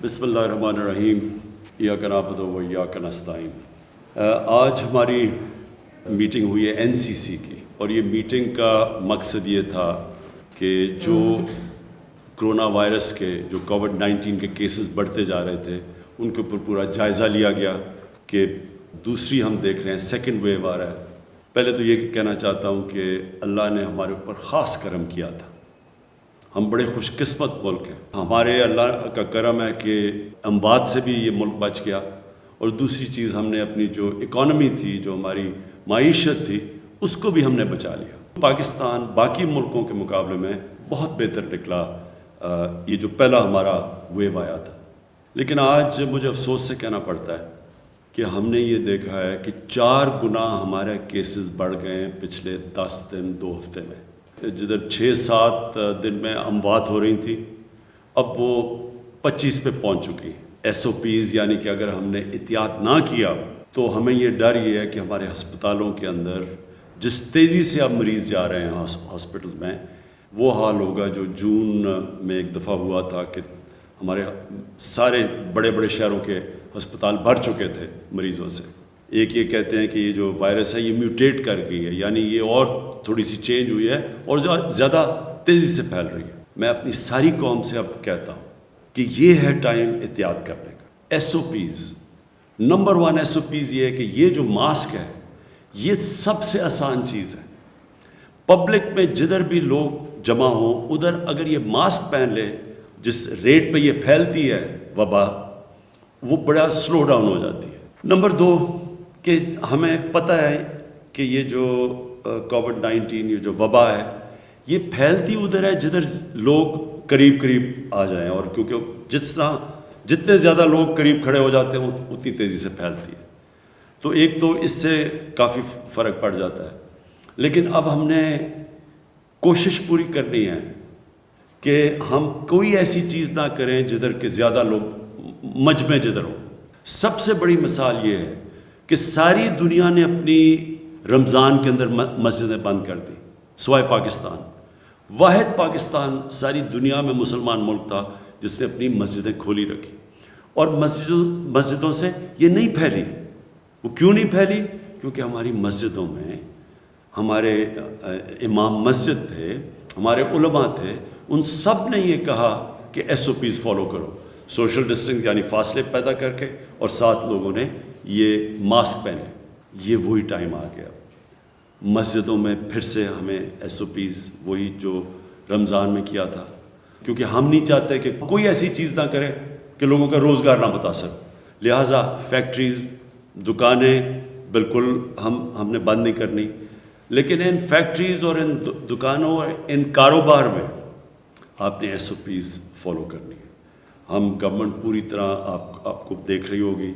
بسم اللہ الرحمن الرحیم، ایاک نعبد و ایاک نستعین۔ آج ہماری میٹنگ ہوئی ہے NCC کی، اور یہ میٹنگ کا مقصد یہ تھا کہ جو کرونا وائرس کے جو COVID-19 کے کیسز بڑھتے جا رہے تھے ان کے اوپر پورا جائزہ لیا گیا کہ دوسری ہم دیکھ رہے ہیں سیکنڈ ویو آ رہا ہے۔ پہلے تو یہ کہنا چاہتا ہوں کہ اللہ نے ہمارے اوپر خاص کرم کیا تھا، ہم بڑے خوش قسمت ملک ہیں، ہمارے اللہ کا کرم ہے کہ اموات سے بھی یہ ملک بچ گیا، اور دوسری چیز ہم نے اپنی جو اکانومی تھی، جو ہماری معیشت تھی، اس کو بھی ہم نے بچا لیا۔ پاکستان باقی ملکوں کے مقابلے میں بہت بہتر نکلا یہ جو پہلا ہمارا ویو آیا تھا۔ لیکن آج مجھے افسوس سے کہنا پڑتا ہے کہ ہم نے یہ دیکھا ہے کہ 4 گنا ہمارے کیسز بڑھ گئے ہیں پچھلے 10 دن 2 ہفتے میں۔ جدھر 6-7 دن میں اموات ہو رہی تھی، اب وہ 25 پہ پہنچ چکی ہیں۔ SOPs یعنی کہ اگر ہم نے احتیاط نہ کیا تو ہمیں یہ ڈر یہ ہے کہ ہمارے ہسپتالوں کے اندر جس تیزی سے اب مریض جا رہے ہیں ہاسپٹل میں، وہ حال ہوگا جو جون میں ایک دفعہ ہوا تھا کہ ہمارے سارے بڑے بڑے شہروں کے ہسپتال بھر چکے تھے مریضوں سے۔ ایک یہ کہتے ہیں کہ یہ جو وائرس ہے یہ میوٹیٹ کر گئی ہے، یعنی یہ اور تھوڑی سی چینج ہوئی ہے اور زیادہ تیزی سے پھیل رہی ہے۔ میں اپنی ساری قوم سے اب کہتا ہوں کہ یہ ہے ٹائم احتیاط کرنے کا۔ SOPs نمبر 1 SOPs یہ ہے کہ یہ جو ماسک ہے یہ سب سے آسان چیز ہے۔ پبلک میں جدھر بھی لوگ جمع ہوں ادھر اگر یہ ماسک پہن لے، جس ریٹ پہ یہ پھیلتی ہے وبا، وہ بڑا سلو ڈاؤن ہو جاتی ہے۔ نمبر 2 کہ ہمیں پتہ ہے کہ یہ جو COVID-19 یہ جو وبا ہے یہ پھیلتی ادھر ہے جدھر لوگ قریب قریب آ جائیں، اور کیونکہ جتنے زیادہ لوگ قریب کھڑے ہو جاتے ہیں اتنی تیزی سے پھیلتی ہے، تو ایک تو اس سے کافی فرق پڑ جاتا ہے۔ لیکن اب ہم نے کوشش پوری کرنی ہے کہ ہم کوئی ایسی چیز نہ کریں جدھر کہ زیادہ لوگ مجمع جدھر ہوں۔ سب سے بڑی مثال یہ ہے کہ ساری دنیا نے اپنی رمضان کے اندر مسجدیں بند کر دی سوائے پاکستان۔ واحد پاکستان ساری دنیا میں مسلمان ملک تھا جس نے اپنی مسجدیں کھولی رکھی، اور مسجدوں سے یہ نہیں پھیلی۔ وہ کیوں نہیں پھیلی؟ کیونکہ ہماری مسجدوں میں ہمارے امام مسجد تھے، ہمارے علماء تھے، ان سب نے یہ کہا کہ SOPs فالو کرو، سوشل ڈسٹنس یعنی فاصلے پیدا کر کے، اور ساتھ لوگوں نے یہ ماسک پہنے۔ یہ وہی ٹائم آ گیا، مسجدوں میں پھر سے ہمیں SOPs وہی جو رمضان میں کیا تھا، کیونکہ ہم نہیں چاہتے کہ کوئی ایسی چیز نہ کرے کہ لوگوں کا روزگار نہ متاثر۔ لہٰذا فیکٹریز، دکانیں بالکل ہم نے بند نہیں کرنی، لیکن ان فیکٹریز اور ان دکانوں اور ان کاروبار میں آپ نے SOPs فالو کرنی ہے۔ ہم گورنمنٹ پوری طرح آپ کو دیکھ رہی ہوگی۔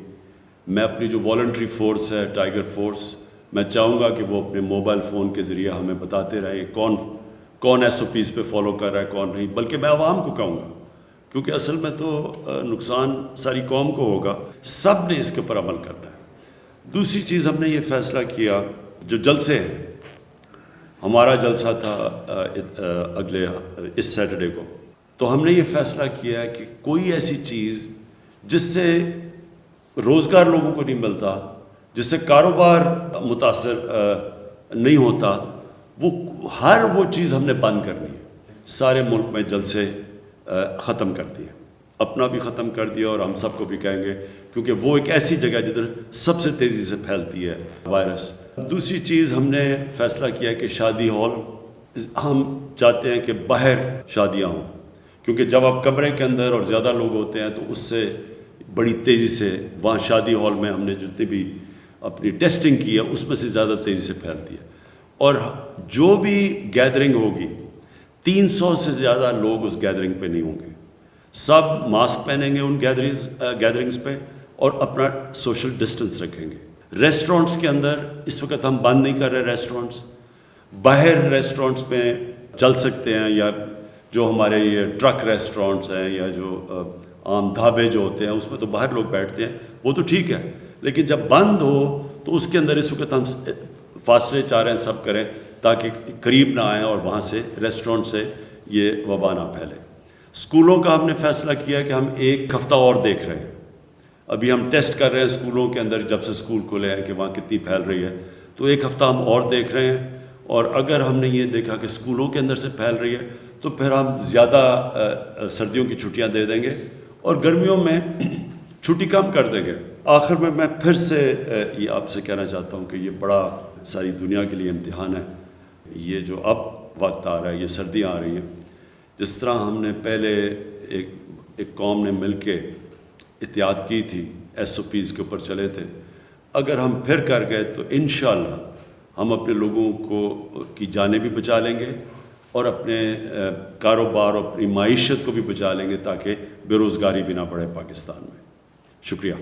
میں اپنی جو والنٹری فورس ہے ٹائیگر فورس، میں چاہوں گا کہ وہ اپنے موبائل فون کے ذریعے ہمیں بتاتے رہیں کون SOPs پہ فالو کر رہا ہے کون نہیں، بلکہ میں عوام کو کہوں گا، کیونکہ اصل میں تو نقصان ساری قوم کو ہوگا، سب نے اس کے اوپر عمل کرنا ہے۔ دوسری چیز ہم نے یہ فیصلہ کیا، جو جلسے ہیں، ہمارا جلسہ تھا اگلے اس سیٹرڈے کو، تو ہم نے یہ فیصلہ کیا ہے کہ کوئی ایسی چیز جس سے روزگار لوگوں کو نہیں ملتا، جس سے کاروبار متاثر نہیں ہوتا، ہر وہ چیز ہم نے بند کرنی ہے۔ سارے ملک میں جلسے ختم کر دیے، اپنا بھی ختم کر دیا، اور ہم سب کو بھی کہیں گے، کیونکہ وہ ایک ایسی جگہ جدھر سب سے تیزی سے پھیلتی ہے وائرس۔ دوسری چیز ہم نے فیصلہ کیا کہ شادی ہال، ہم چاہتے ہیں کہ باہر شادیاں ہوں، کیونکہ جب آپ کمرے کے اندر اور زیادہ لوگ ہوتے ہیں تو اس سے بڑی تیزی سے وہاں شادی ہال میں ہم نے جتنی بھی اپنی ٹیسٹنگ کی ہے اس میں سے زیادہ تیزی سے پھیلتی ہے، اور جو بھی گیدرنگ ہوگی 300 سے زیادہ لوگ اس گیدرنگ پہ نہیں ہوں گے، سب ماسک پہنیں گے ان گیدرنگز پہ، اور اپنا سوشل ڈسٹنس رکھیں گے۔ ریسٹورنٹس کے اندر اس وقت ہم بند نہیں کر رہے ریسٹورنٹس، باہر ریسٹورنٹس میں چل سکتے ہیں، یا جو ہمارے یہ ٹرک ریسٹورنٹس ہیں یا جو عام ڈھابے جو ہوتے ہیں اس میں تو باہر لوگ بیٹھتے ہیں، وہ تو ٹھیک ہے، لیکن جب بند ہو تو اس کے اندر اس وقت ہم فاصلے چاہ رہے ہیں سب کریں تاکہ قریب نہ آئیں اور وہاں سے ریسٹورنٹ سے یہ وبا نہ پھیلے۔ اسکولوں کا ہم نے فیصلہ کیا کہ ہم 1 ہفتہ اور دیکھ رہے ہیں. ابھی ہم ٹیسٹ کر رہے ہیں اسکولوں کے اندر جب سے اسکول کھلے ہیں کہ وہاں کتنی پھیل رہی ہے. تو 1 ہفتہ ہم اور دیکھ رہے ہیں، اور اگر ہم نے یہ دیکھا کہ اسکولوں کے اندر سے پھیل رہی ہے تو پھر ہم زیادہ سردیوں کی چھٹیاں دے دیں گے اور گرمیوں میں چھٹی کم کر دیں گے. آخر میں پھر سے یہ آپ سے کہنا چاہتا ہوں کہ یہ بڑا ساری دنیا کے لیے امتحان ہے. یہ جو اب وقت آ رہا ہے، یہ سردیاں آ رہی ہیں، جس طرح ہم نے پہلے ایک قوم نے مل کے احتیاط کی تھی، SOPs کے اوپر چلے تھے، اگر ہم پھر کر گئے تو انشاءاللہ ہم اپنے لوگوں کی جانیں بھی بچا لیں گے اور اپنے کاروبار اور اپنی معیشت کو بھی بچا لیں گے، تاکہ بے روزگاری بھی نہ بڑھے پاکستان میں. شکریہ.